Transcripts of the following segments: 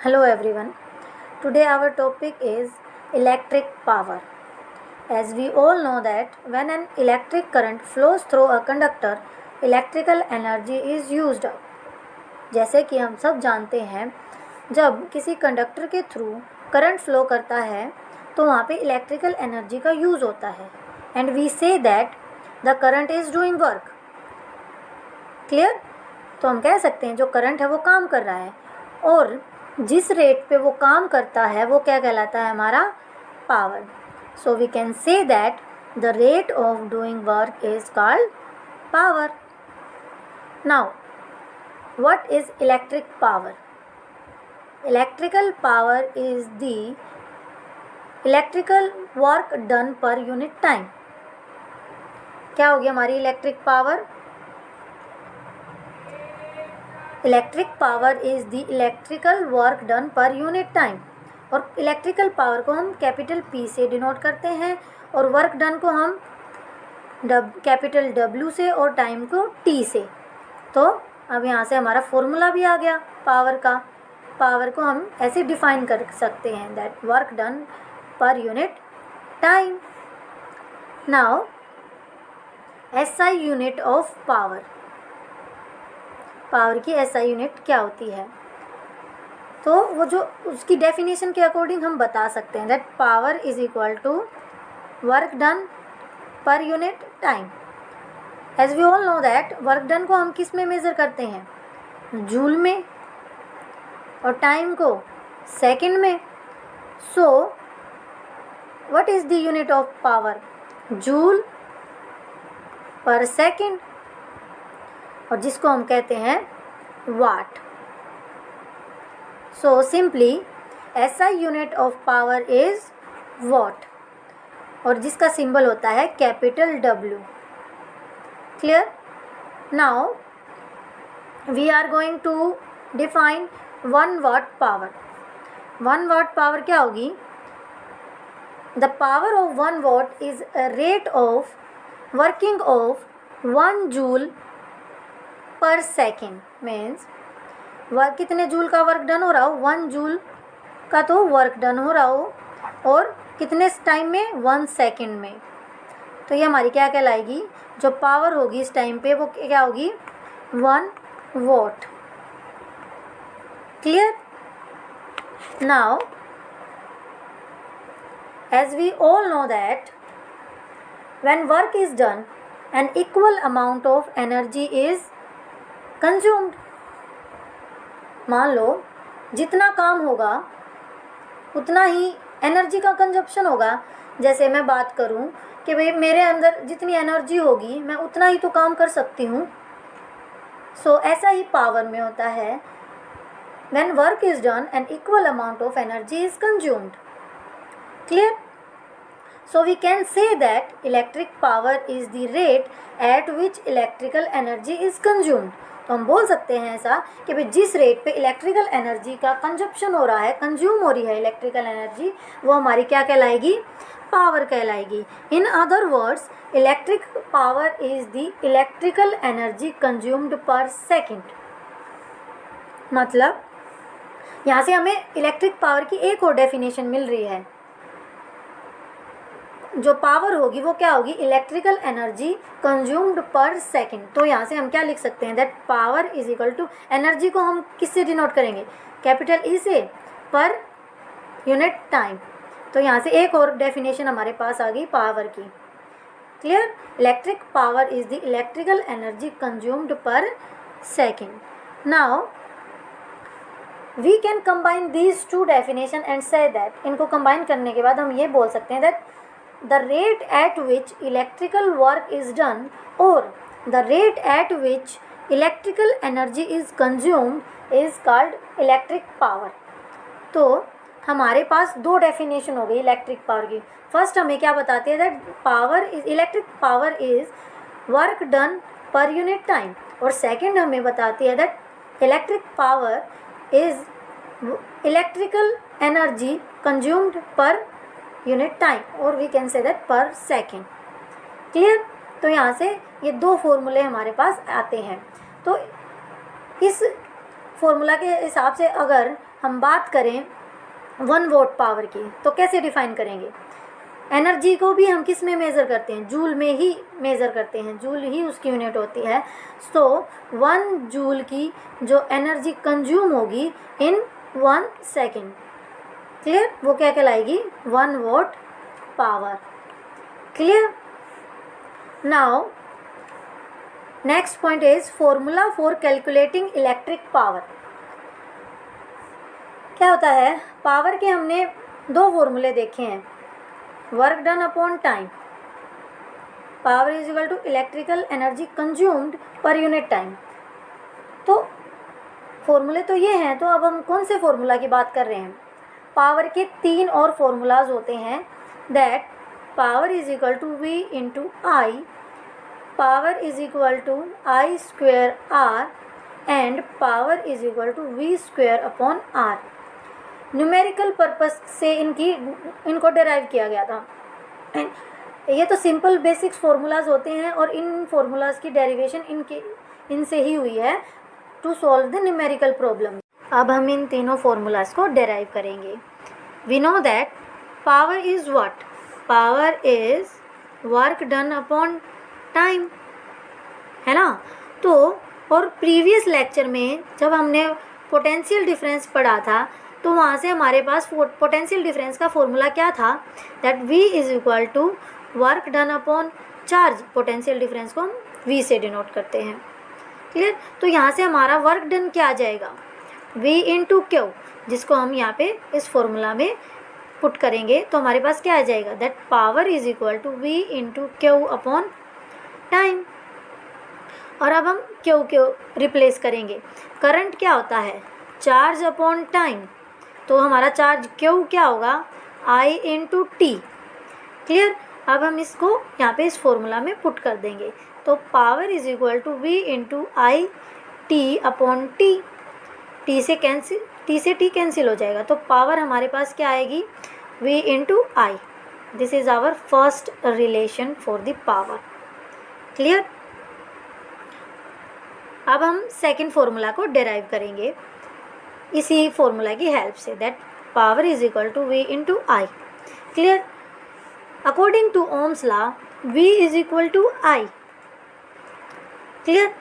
Hello everyone. Today our topic is electric power. As we all know that when an electric current flows through a conductor, electrical energy is used up. जैसे कि हम सब जानते हैं, जब किसी conductor के थ्रू करंट फ्लो करता है तो वहाँ पे इलेक्ट्रिकल एनर्जी का यूज़ होता है and we say that the current is doing work. Clear? तो हम कह सकते हैं जो करंट है वो काम कर रहा है और जिस रेट पे वो काम करता है वो क्या कहलाता है हमारा power. So we can say that the rate of doing work is called power. Now what is electric power? Electrical power is the electrical work done per unit time. क्या होगी हमारी electric power? Electric power is the electrical work done per unit time. और electrical power को हम capital P से denote करते हैं और वर्क डन को हम कैपिटल W से और टाइम को T से. तो अब यहाँ से हमारा फॉर्मूला भी आ गया पावर का. पावर को हम ऐसे डिफाइन कर सकते हैं that work done per unit time. Now SI unit of power. Power की SI यूनिट क्या होती है? तो वो जो उसकी डेफिनेशन के अकॉर्डिंग हम बता सकते हैं that power is equal to work done per unit time. As we all know that work done को हम किस में मेज़र करते हैं? जूल में. और टाइम को सेकंड में. So what is the unit of power? Joule per second, और जिसको हम कहते हैं watt. So simply SI unit of power is watt और जिसका सिंबल होता है capital W. Clear? Now we are going to define 1 watt power. 1 watt power क्या होगी? The power of 1 watt is a rate of working of 1 joule per second. Means work कितने joule का work done हो रहा हो? 1 joule का तो work done हो रहा हो और कितने टाइम में? 1 सेकेंड में. तो ये हमारी क्या कहलाएगी? जो पावर होगी इस टाइम पे वो क्या होगी? 1 watt. Clear? Now as we all know that when work is done an equal amount of energy is consumed. मान लो जितना काम होगा उतना ही एनर्जी का कंजप्शन होगा. जैसे मैं बात करूं कि भाई मेरे अंदर जितनी एनर्जी होगी मैं उतना ही तो काम कर सकती हूं. सो ऐसा ही पावर में होता है. when work is done an equal amount of energy is consumed. Clear? So we can say that electric power is the rate at which electrical energy is consumed. तो हम बोल सकते हैं ऐसा कि भाई जिस रेट पे इलेक्ट्रिकल एनर्जी का कंजप्शन हो रहा है, कंज्यूम हो रही है इलेक्ट्रिकल एनर्जी, वो हमारी क्या कहलाएगी? पावर कहलाएगी. In other words electric power is the electrical energy consumed per second. मतलब यहाँ से हमें इलेक्ट्रिक पावर की एक और डेफिनेशन मिल रही है. जो पावर होगी वो क्या होगी? Electrical energy consumed per second. तो यहाँ से हम क्या लिख सकते हैं that power is equal to energy को हम किससे डिनोट करेंगे? कैपिटल E से, पर यूनिट टाइम. तो यहाँ से एक और डेफिनेशन हमारे पास आ गई पावर की. Clear? Electric power is the electrical energy consumed per second. Now we can combine these two definition and say that, इनको कंबाइन करने के बाद हम ये बोल सकते हैं that the rate at which electrical work is done or the rate at which electrical energy is consumed is called electric power. तो हमारे पास दो डेफिनेशन हो गई इलेक्ट्रिक पावर की. फर्स्ट हमें क्या बताती है that power is electric power is work done per unit time, और सेकंड हमें बताती है that electric power is electrical energy consumed per unit time, और वी कैन से दैट पर सेकेंड. क्लियर? तो यहाँ से ये दो फॉर्मूले हमारे पास आते हैं. तो इस फॉर्मूला के हिसाब से अगर हम बात करें 1 वॉट पावर की तो कैसे डिफाइन करेंगे? एनर्जी को भी हम किस में मेज़र करते हैं? जूल में ही मेज़र करते हैं, जूल ही उसकी यूनिट होती है। सो 1 जूल की जो एनर्जी कंज्यूम होगी इन 1 सेकेंड, क्लियर, वो क्या कहलाएगी? 1 what power. Clear? Now next point is formula for calculating electric power. क्या होता है? पावर के हमने 2 फॉर्मूले देखे हैं, work done upon time, power is equal to electrical energy consumed per unit time. तो फॉर्मूले तो ये हैं, तो अब हम कौन से फॉर्मूला की बात कर रहे हैं? पावर के 3 और फॉर्मूलाज होते हैं, that power is equal to V into I, power is equal to I square R and power is equal to V square upon R. Numerical purpose से इनको डिराइव किया गया था। ये तो सिंपल बेसिक्स फार्मूलाज होते हैं और इन फार्मूलाज की डेरिवेशन इनसे ही हुई है to solve the numerical problem. अब हम इन तीनों फार्मूलाज को डिराइव करेंगे। We know that power is what? Power is work done upon time, है ना? तो और प्रीवियस लेक्चर में जब हमने पोटेंशियल डिफरेंस पढ़ा था तो वहाँ से हमारे पास पोटेंशियल डिफरेंस का फॉर्मूला क्या था? That V is equal to work done upon charge. Potential difference को हम V से डिनोट करते हैं, क्लियर? तो यहाँ से हमारा वर्क डन क्या आ जाएगा? V इंटू क्यू, जिसको हम यहाँ पे इस फॉर्मूला में पुट करेंगे तो हमारे पास क्या आ जाएगा? That power is equal to V into q upon time. और अब हम क्यू रिप्लेस करेंगे। करंट क्या होता है? Charge upon time. तो हमारा चार्ज क्यू क्या होगा? I into T, clear? अब हम इसको यहाँ पे इस फॉर्मूला में पुट कर देंगे तो power is equal to V into I t upon t. T से टी कैंसिल हो जाएगा तो पावर हमारे पास क्या आएगी? V into I. This is our first relation for the power, clear? अब हम सेकेंड फॉर्मूला को डिराइव करेंगे इसी फॉर्मूला की हेल्प से, that power is equal to V into I, clear? According to Ohm's law V is equal to I, clear?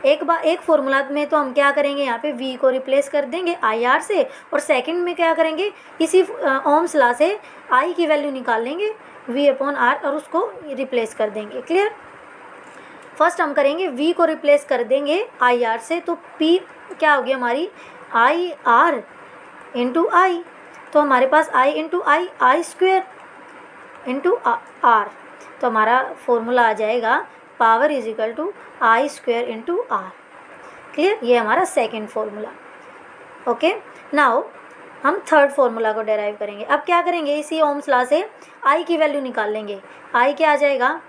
एक formula में तो हम क्या करेंगे? यहाँ पे V को रिप्लेस कर देंगे IR से, और सेकंड में क्या करेंगे? इसी ओम्स लॉ से I की वैल्यू निकाल लेंगे V अपॉन R और उसको रिप्लेस कर देंगे, क्लियर? फर्स्ट हम करेंगे V को रिप्लेस कर देंगे IR से, तो P क्या होगी हमारी? IR into I. तो हमारे पास I into I square into R, तो हमारा फॉर्मूला आ जाएगा power is equal to I square into R, clear? ये हमारा सेकेंड फॉर्मूला। ओके, नाउ हम थर्ड फॉर्मूला को डेराइव करेंगे। अब क्या करेंगे? इसी ओम्स लॉ से I की वैल्यू निकाल लेंगे। I क्या आ जाएगा?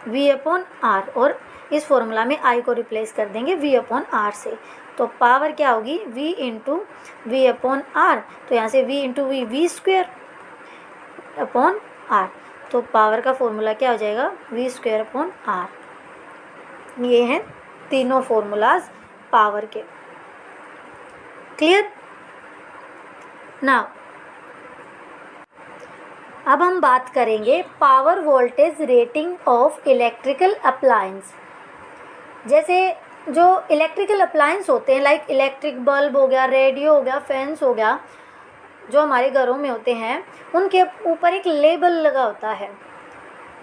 V अपॉन आर, और इस फॉर्मूला में I को रिप्लेस कर देंगे V अपॉन आर से, तो पावर क्या होगी? V into V upon R. तो यहाँ से V into V square upon R, तो पावर का फॉर्मूला क्या हो जाएगा? V square upon R. ये हैं तीनों फॉर्मूलाज पावर के, क्लियर? नाउ अब हम बात करेंगे power voltage rating of electrical appliance. जैसे जो इलेक्ट्रिकल अप्लायंस होते हैं, लाइक इलेक्ट्रिक बल्ब हो गया, रेडियो हो गया, फैंस हो गया, जो हमारे घरों में होते हैं, उनके ऊपर एक लेबल लगा होता है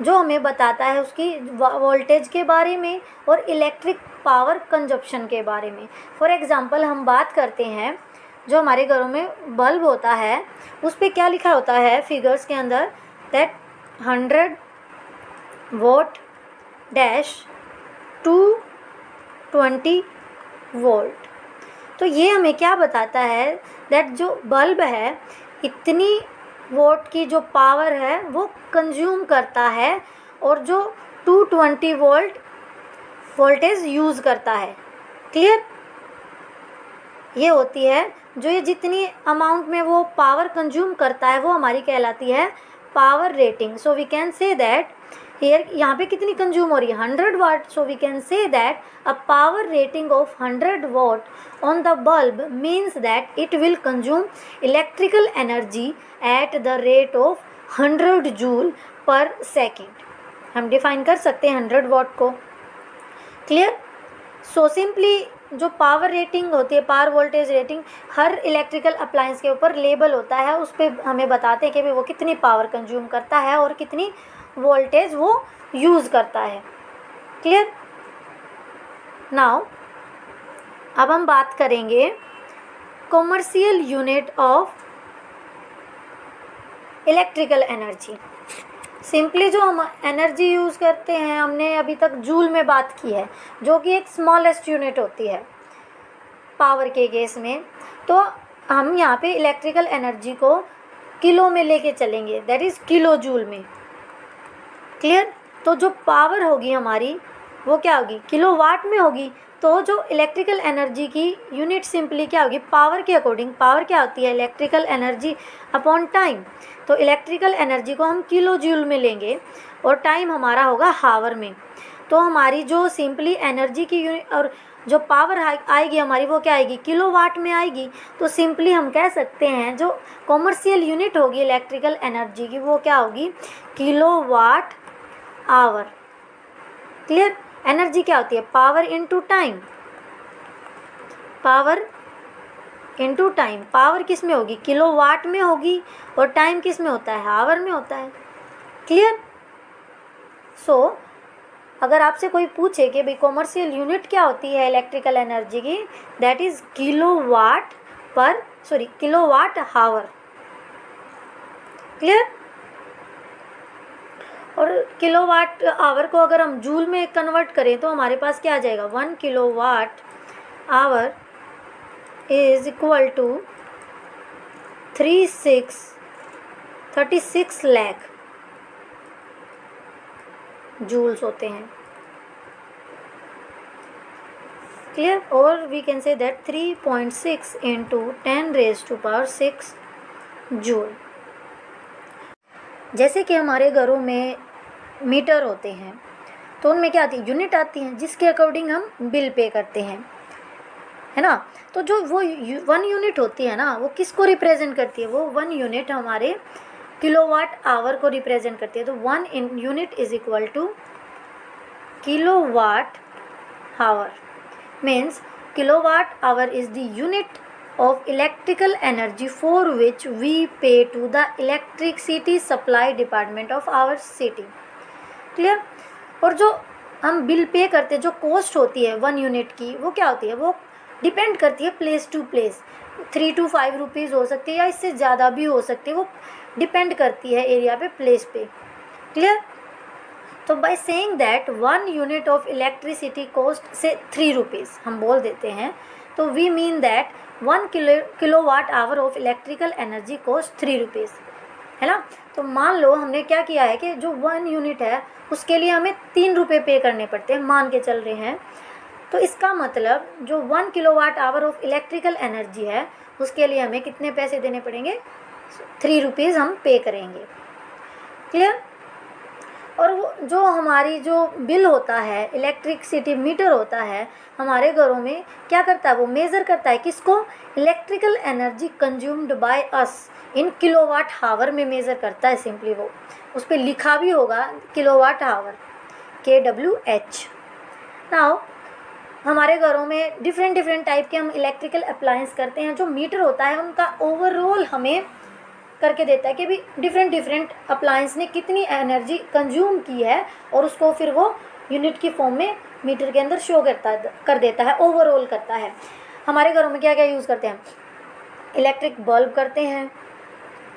जो हमें बताता है उसकी वोल्टेज के बारे में और इलेक्ट्रिक पावर कंजप्शन के बारे में। फॉर एग्ज़ाम्पल हम बात करते हैं, जो हमारे घरों में बल्ब होता है उस पर क्या लिखा होता है फिगर्स के अंदर? That 100 what dash 220 volt. तो ये हमें क्या बताता है? दैट जो बल्ब है इतनी वोट की जो पावर है वो कंज्यूम करता है और जो 220 वोल्ट वोल्टेज यूज़ करता है, क्लियर? ये होती है जो ये जितनी अमाउंट में वो पावर कंज्यूम करता है वो हमारी कहलाती है power rating. So we can say that here यहाँ पे कितनी कंज्यूम हो रही है 100 watt. So we can say that a power rating of 100 watt on the bulb means that it will consume electrical energy at the rate of 100 joule per second. हम define कर सकते हैं 100 watt को. Clear. So simply जो power rating होती है, power voltage rating, हर electrical appliance के ऊपर लेबल होता है, उस पर हमें बताते हैं कि भाई वो कितनी पावर कंज्यूम करता है और कितनी वोल्टेज वो यूज़ करता है. क्लियर. नाउ अब हम बात करेंगे commercial unit of electrical energy. Simply जो हम एनर्जी यूज़ करते हैं, हमने अभी तक जूल में बात की है, जो कि एक स्मॉलेस्ट यूनिट होती है पावर के केस में. तो हम यहाँ पे इलेक्ट्रिकल एनर्जी को किलो में लेके चलेंगे, दैट इज़ किलो जूल में. क्लियर. तो जो पावर होगी हमारी वो क्या होगी, किलो वाट में होगी. तो जो इलेक्ट्रिकल एनर्जी की यूनिट सिंपली क्या होगी, पावर के अकॉर्डिंग. पावर क्या होती है, इलेक्ट्रिकल एनर्जी अपॉन टाइम. तो इलेक्ट्रिकल एनर्जी को हम किलो जूल में लेंगे और टाइम हमारा होगा हावर में. तो हमारी जो सिंपली एनर्जी की यूनिट और जो पावर आएगी हमारी वो क्या आएगी, किलो वाट में आएगी. तो सिंपली हम कह सकते हैं जो कॉमर्शियल यूनिट होगी इलेक्ट्रिकल एनर्जी की वो क्या होगी, kilo watt hour. Clear. Energy क्या होती है, power into time. Power into time. Power किस में होगी, किलो वाट में होगी, और टाइम किस में होता है, आवर में होता है. क्लियर. सो अगर आपसे कोई पूछे कि भाई कॉमर्शियल यूनिट क्या होती है इलेक्ट्रिकल एनर्जी की, that is kilo watt kilo watt hour. Clear. और किलो वाट आवर को अगर हम जूल में कन्वर्ट करें तो हमारे पास क्या आ जाएगा, 1 kilo watt hour is equal to 36 lakh joules होते हैं. क्लियर. और we can say that 3.6 into 10⁻⁶ joule. जैसे कि हमारे घरों में मीटर होते हैं तो उनमें क्या आती है, यूनिट आती हैं जिसके अकॉर्डिंग हम बिल पे करते हैं, है ना. तो जो वो 1 यूनिट होती है ना वो किसको रिप्रेजेंट करती है, वो 1 यूनिट हमारे किलोवाट आवर को रिप्रेजेंट करती है. तो 1 unit is equal to kilowatt hour. Means kilowatt hour is the unit of electrical energy for which we pay to the electricity supply department of our city. Clear. और जो हम bill pay करते हैं, जो cost होती है 1 unit की, वो क्या होती है, वो डिपेंड करती है place to place. 3 to 5 rupees हो सकती है या इससे ज़्यादा भी हो सकती है, वो डिपेंड करती है एरिया पे, प्लेस पे. क्लियर. तो by saying that 1 unit of electricity cost से 3 रुपीज़ हम बोल देते हैं, तो we mean that 1 kilowatt hour of electrical energy cost 3 rupees, है ना. तो मान लो हमने क्या किया है कि जो 1 यूनिट है उसके लिए हमें 3 रुपये पे करने पड़ते हैं, मान के चल रहे हैं. तो इसका मतलब जो 1 kilowatt hour of electrical energy है उसके लिए हमें कितने पैसे देने पड़ेंगे, 3 रुपीज़ हम पे करेंगे. क्लियर. और वो जो हमारी जो बिल होता है, इलेक्ट्रिसिटी मीटर होता है हमारे घरों में, क्या करता है, वो मेज़र करता है किसको, electrical energy consumed by us in kilowatt hour में मेज़र करता है. सिंपली वो उस पर लिखा भी होगा किलोवाट आवर, KWH. नाउ हमारे घरों में डिफरेंट टाइप के हम इलेक्ट्रिकल अप्लायंस करते हैं. जो मीटर होता है उनका ओवरऑल हमें करके देता है कि भी डिफरेंट अप्लायंस ने कितनी एनर्जी कंज्यूम की है, और उसको फिर वो यूनिट की फॉर्म में मीटर के अंदर शो कर देता है, ओवरऑल करता है. हमारे घरों में क्या क्या यूज़ करते हैं, इलेक्ट्रिक बल्ब करते हैं,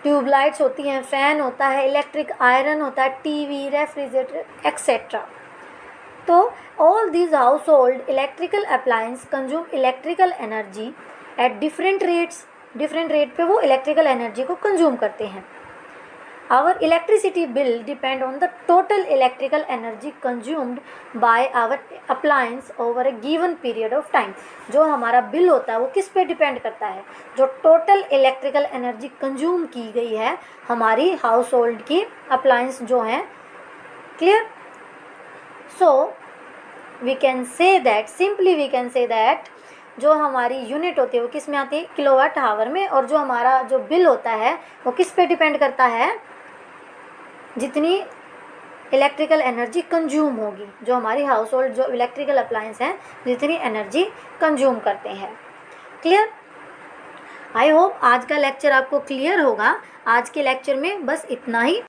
ट्यूबलाइट्स होती हैं, फ़ैन होता है, इलेक्ट्रिक आयरन होता है, टीवी, रेफ्रिजरेटर एक्सेट्रा. तो all these household electrical appliance consume electrical energy at different rates. Different rate पे वो इलेक्ट्रिकल एनर्जी को कंज्यूम करते हैं. Our electricity bill depend on the total electrical energy consumed by our appliance over a given period of time. जो हमारा bill होता है वो किस पे डिपेंड करता है, जो टोटल इलेक्ट्रिकल एनर्जी कंज्यूम की गई है हमारी हाउस होल्ड की अप्लायंस जो हैं. Clear. So we can say that, simply we can say that जो हमारी यूनिट होती है वो किस में आती है, किलोवाट आवर में, और जो हमारा जो बिल होता है वो किस पे डिपेंड करता है, जितनी इलेक्ट्रिकल एनर्जी कंज्यूम होगी, जो हमारी हाउस होल्ड जो इलेक्ट्रिकल अप्लायंस हैं जितनी एनर्जी कंज्यूम करते हैं। क्लियर? आई होप आज का लेक्चर आपको क्लियर होगा। आज के लेक्चर में बस इतना ही।